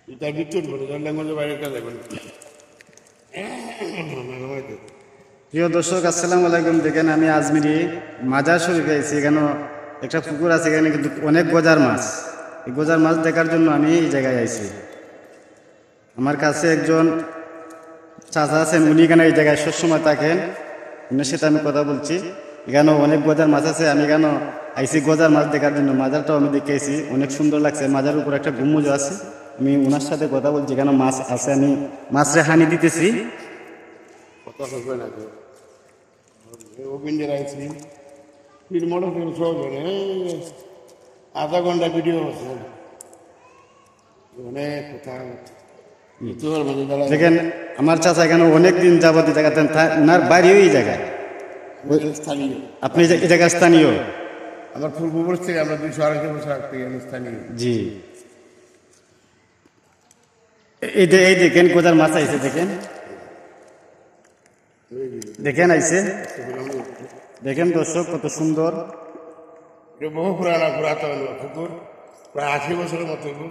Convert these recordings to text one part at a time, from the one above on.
তার বিচ্ছুট করে ল্যাঙ্গুয়েজের বাইরে কাজ যাবেন। প্রিয় দর্শক, আসসালামু আলাইকুম। দেখেন, আমি আজমিরি মাজার শরীফে আছি। এখানে একটা পুকুর আছে, এখানে কিন্তু অনেক গজার মাছ। এই গজার মাছ দেখার জন্য আমি এই জায়গায় আইছি। আমার কাছে একজন চাচা আছেন, উনি এখানে এই জায়গায় সবসময় থাকেন। উনার সাথে আমি কথা বলছি। এখানে অনেক গজার মাছ আছে। আমি এখানে আইছি গজার মাছ দেখার জন্য। মাজারটাও আমি দেখেছি, অনেক সুন্দর লাগছে। মাজার উপর একটা গুম্বুজ আছে। আমি ওনার সাথে কথা বলছি। এখানে মাছ আছে, আমি মাছরে হানি দিতেছি। কথা বলবে না তো রবীন্দ্র আইসি নির্মল সব আধা ঘন্টা ভিডিও আছে অনেক কথা। দেখেন, আমার চাচা এখানে অনেক দিন যাবত এই জায়গাতে, ওনার বাড়িও এই জায়গায়। স্থানীয়, আপনি এই জায়গায় স্থানীয়? আমার পূর্বপুরুষ থেকে আমরা 200-250 বছর আগ থেকে আমি স্থানীয়। জি, এই দেখেন গজার মাছ আইছে। দেখেন দেখেন আইছে, দেখেন দর্শক, কত সুন্দর। এটা বহু পুরাতন পুকুর, প্রায় 80 বছরের মতো পুকুর।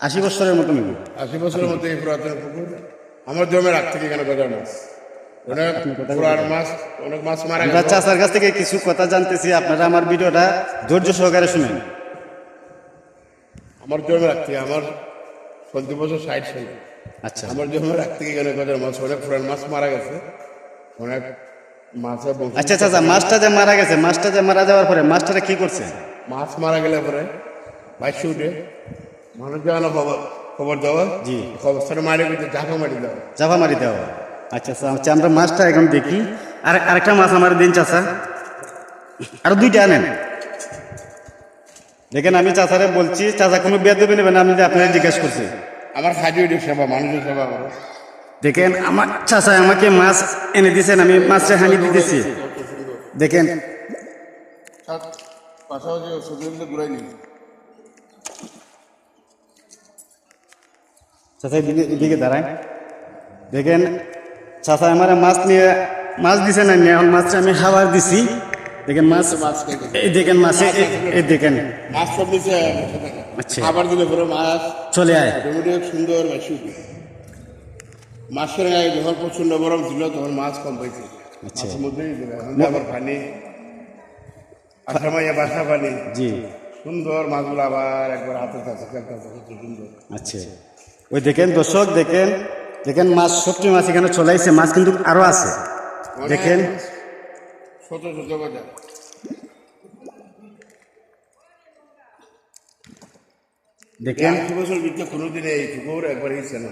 80 বছরের মতো নেব। 80 বছরের মতো এই পুরাতন পুকুর। আমার জমের আগ থেকে এখানে গজার মাছ, অনেক পুরান মাছ, অনেক মাছ মারা আমরা গেছে। চাচার কাছ থেকে কিছু কথা জানতেছি, আপনারা আমার ভিডিওটা ধৈর্য সহকারে শুনেন। আমার জন্মের আগ থেকে, আমার 40 বছর 60 সালে, আচ্ছা, আমার জন্মের আগ থেকে এখানে গজার মাছ, অনেক পুরান মাছ মারা গেছে, অনেক মাছের বংশ। আচ্ছা চাচা, মাছটা যে মারা গেছে, মাছটা যে মারা যাওয়ার পরে মাছটা কি করছে? মাছ মারা গেলে পরে বাইশে উঠে মানুষ জানানো খবর দেওয়া, জি, খবর মারি কিন্তু ঝাঁকা মারি দেওয়া। চাপা মারি দেওয়া। আচ্ছা আচ্ছা, আমরা মাছটা এখন দেখি। আরেকটা মাছ আমার দিন চাচা, আরো দুইটা আনেন। দেখেন, আমি চাচারে বলছি, চাচা কোনো বেয়াদবি নেবেন, আমি যে আপনাকে জিজ্ঞেস করছি। আমার খাদ্য সেবা, মানুষের সেবা করো। দেখেন, আমার চাচা আমাকে মাছ এনে দিয়েছেন, আমি মাছটা হানি দিতেছি। দেখেন, পাশাপাশি সজুরিতে ঘুরাই নি। চাচা এদিকে দাঁড়ায়। দেখেন, চাচা আমার মাছ দিছে না, এখন মাছটা আমি খাবার দিছি। দেখেন মাছ, এই দেখেন মাছে, এই দেখেন মাছ সব দিচ্ছে। আচ্ছা, খাবার দিলে পরে মাছ চলে আয়। সুন্দর মাসি। মাছের গায়ে যখন প্রচন্ড গরম ছিল তখন মাছ কম পাইছে, মাছের মধ্যেই আবার পানি আসামাইয়া বাসা পানি। জি, সুন্দর মাছগুলো আবার একবার হাতের কাছে খেলতেছে, সুন্দর। আচ্ছা, ওই দেখেন দর্শক, দেখেন দেখেন মাছ, সবটি মাছ এখানে চলে আসছে। মাছ কিন্তু আরো আছে, দেখেন ছোট ছোট কথা। দেখেন। 80 বছর ভিতরে কোনোদিন এই পুকুর একবার হিসছে না।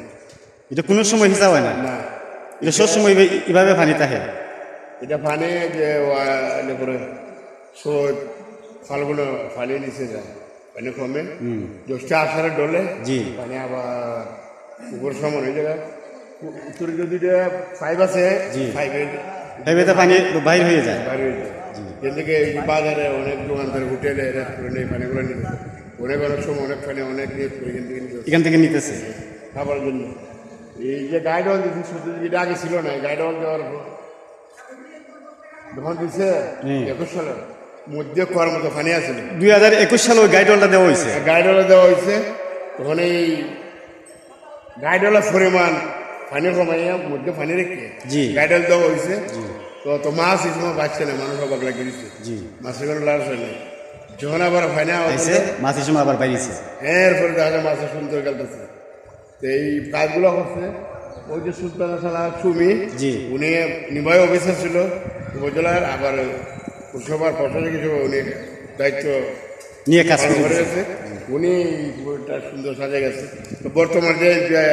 এটা কোনো সময় হিসাব হয় না, না, এটা সব সময় এভাবে পানি থাকে। এটা পানি যে করে ফালগুলো ফালিয়ে নিচে যায়, পানি কমে, জ্যৈষ্ঠ আষাঢ়ে ডলে, জি, পানি আবার পুকুর সমান হয়ে যায়। উত্তরে যদি পাইপ আছে, জি, পাইপের এভাবে পানি বাইর হয়ে যায়। বাইরে হয়ে যায়। যেন থেকে এই বাজারে অনেক দোকানদার হোটেলে রেস্টুরেন্টে এই পানিগুলো নিতে, অনেক সময় অনেক পানি অনেক এখান থেকে নিতেছে খাবার জন্য। এই যে গাইডল দিচ্ছে, শুধু যেটা আগে ছিল না, গাইডল দেওয়ার পর যখন দিচ্ছে 21 সালের মধ্যে করার মতো পানি আছে। 2021 সালে ওই গাইডলটা দেওয়া হয়েছে। গাইডলে দেওয়া হয়েছে, তখন এই গাইডলের পরিমাণ পানি কমাইয়া মধ্যে পানি রেখে জি, গাইডল দেওয়া হয়েছে। তো মাছ এই সময় বাঁচছে না, মানুষ অবাক লাগিয়ে দিচ্ছে, জি, মাছের কোনো লাশ হয় না। যখন আবার ফাইনা আইছে মাছ এই সময় আবার বাইরেছে, এরপরে দেখা যায় মাছের সুন্দর খেলতেছে। তো এই কাজগুলো করছে ওই যে সুলতান সালা সুমি, জি, উনি নির্বাহী অফিসার ছিল উপজেলার, আবার পুরসভার প্রশাসক হিসেবে উনি দায়িত্ব নিয়ে কাজ পালন করে করে গেছে। উনি পুরোটা সুন্দর সাজা গেছে। তো বর্তমান যে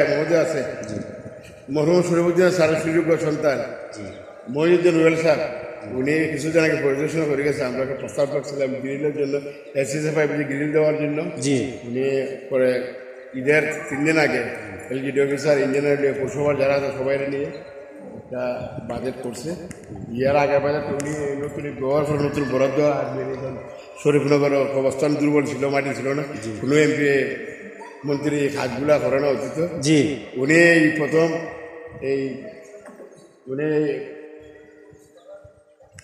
মহোদয় আছে, মরহুম শরীফুদ্দিন স্যারের সুযোগ্য সন্তান মহিউদ্দিন রুয়েল স্যার, উনি কিছুদিন আগে পরিদর্শন করে গেছে। আমরা একটা প্রস্তাব করছিলাম গ্রিলের জন্য, SSFI গ্রিল দেওয়ার জন্য। জি, উনি পরে ঈদের 3 দিন আগে এলজিডি অফিসার, ইঞ্জিনিয়ার, পৌরসভার যারা আছে সবাই নিয়ে একটা বাজেট করছে। ইয়ার আগে বাজেট উনি নতুন ব্যবহার করে নতুন বরাদ্দ আসবে। শরীফনগর অবস্থান দুর্বল ছিল, মাটি ছিল না, কোনো MP মন্ত্রী কাজগুলা করে না উচিত। জি, উনি এই প্রথম এই উনি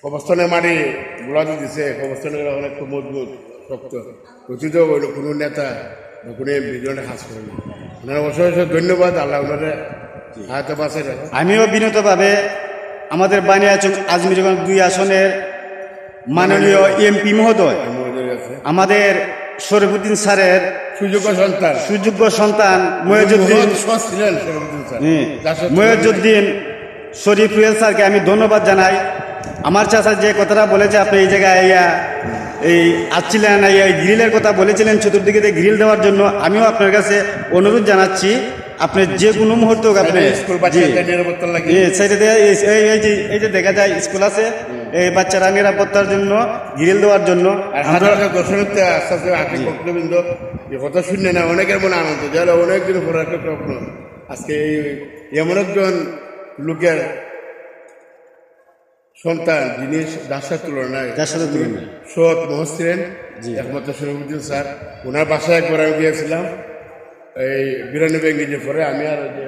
অবস্থানের মাটি গোলাতে দিছে, অবস্থানের অনেক মজবুত শক্ত উচিত। কোনো নেতা কোনো MP কাজ করে না, ওনার অবশ্যই অবশ্যই ধন্যবাদ, আল্লাহ ওনারে হায়াতে বাঁচাই রাখো। আমিও বিনীতভাবে আমাদের বানিয়াচং আজমিরগঞ্জ 2 আসনের মাননীয় এমপি মহোদয় মহোদয় আছে আমাদের শরীফুদ্দিন স্যারের সুযোগ্য সন্তান সুযোগ্য সন্তান মহিউদ্দিন সৎ ছিলেন শরীফুদ্দিন স্যার। যার সাথে মহিউদ্দিন শরীফ রুয়েল স্যারকে আমি ধন্যবাদ জানাই। আমার চাচা যে কথাটা বলেছে আপনি এই জায়গায় এই আসছিলেন এই গ্রিলের কথা বলেছিলেন চতুর্দিকে গ্রিল দেওয়ার জন্য, আমিও আপনার কাছে অনুরোধ জানাচ্ছি আপনি যে কোনো মুহূর্তে আপনি স্কুল বাচ্চাদের নিরাপত্তা লাগে সাইডে এই যে দেখা যায় স্কুল আছে এই বাচ্চারা নিরাপত্তার জন্য গ্রিল দেওয়ার জন্য আর হাজার দর্শনার্থী আস্তে আস্তে আর্থিক ভক্তবৃন্দ যে কথা শুনে না অনেকের মনে আনন্দ যারা অনেকদিন পরে একটা স্বপ্ন আজকে এমন একজন লোকের সন্তান যিনি যার সাথে তুলনায় যার সাথে তুলনা সৎ মহসিন একমাত্র শরীফুদ্দিন স্যার। ওনার বাসায় একবার আমি গিয়েছিলাম এই 92 ইংরেজির পরে, আমি আর ওই যে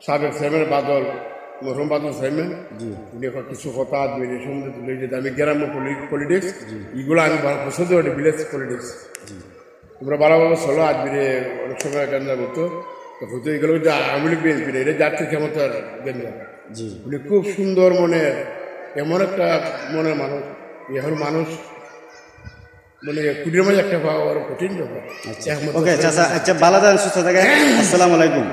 সাবেক চেয়ারম্যান বাদল মরহুম বাদল চেয়ারম্যান উনি কিছু কথা আদমির সম্বন্ধে তুলে যেতে আমি গ্রাম্য পলিটিক্স এগুলো আমি ভালো পছন্দ করি, ভিলেজ পলিটিক্স তোমরা ভালোভাবে চলো আদমিরে অনেক সময় কেন্দ্র হতো হয়তো এগুলো যে আওয়ামী লীগ বিএনপি এটা জাতীয় ক্ষমতার কেন্দ্র। উনি খুব সুন্দর মনের এমন একটা মনের মানুষ, এখন মানুষ মানে কুটির মাঝে একটা পাওয়া বড় কঠিন ব্যাপার। ওকে চাচা আচ্ছা ভালো থাকেন সুস্থ থাকেন আসসালামু আলাইকুম।